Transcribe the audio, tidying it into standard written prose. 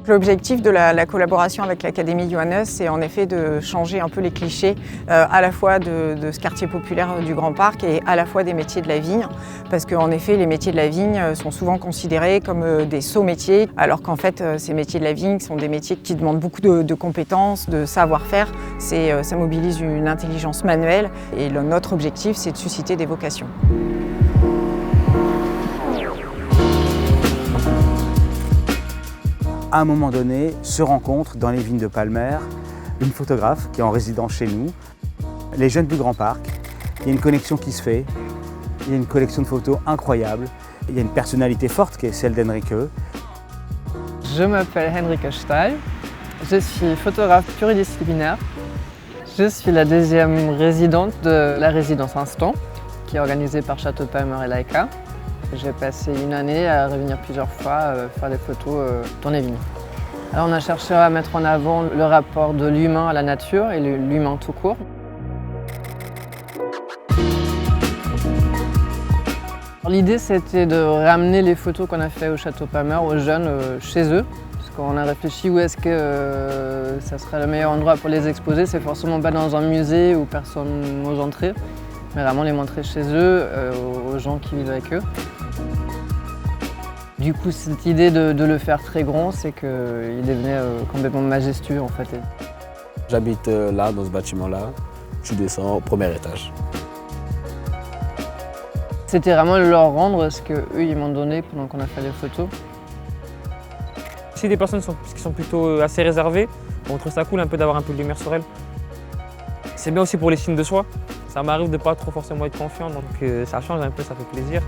L'objectif de la collaboration avec l'Académie Johannes, c'est en effet de changer un peu les clichés à la fois de ce quartier populaire du Grand Parc et à la fois des métiers de la vigne. Parce qu'en effet, les métiers de la vigne sont souvent considérés comme des sots métiers, alors qu'en fait, ces métiers de la vigne sont des métiers qui demandent beaucoup de compétences, de savoir-faire. Ça mobilise une intelligence manuelle et notre objectif, c'est de susciter des vocations. À un moment donné, se rencontrent dans les vignes de Palmer une photographe qui est en résidence chez nous, les jeunes du Grand Parc. Il y a une connexion qui se fait, il y a une collection de photos incroyable, il y a une personnalité forte qui est celle d'Henrike. Je m'appelle Henrike Stahl, je suis photographe pluridisciplinaire. Je suis la deuxième résidente de la résidence Instant, qui est organisée par Château de Palmer et Leica. J'ai passé une année à revenir plusieurs fois faire des photos dans les vignes. Alors on a cherché à mettre en avant le rapport de l'humain à la nature et l'humain tout court. L'idée c'était de ramener les photos qu'on a fait au Château Palmer aux jeunes chez eux. Parce qu'on a réfléchi où est-ce que ça serait le meilleur endroit pour les exposer. C'est forcément pas dans un musée où personne n'ose entrer, mais vraiment les montrer chez eux, aux gens qui vivent avec eux. Du coup, cette idée de le faire très grand, c'est qu'il devenait complètement majestueux en fait. J'habite là, dans ce bâtiment-là. Je descends au premier étage. C'était vraiment leur rendre ce qu'eux ils m'ont donné pendant qu'on a fait les photos. Si des personnes qui sont plutôt assez réservées, on trouve ça cool un peu d'avoir un peu de lumière sur elles. C'est bien aussi pour les signes de soi. Ça m'arrive de pas trop forcément être confiant, donc ça change un peu, ça fait plaisir.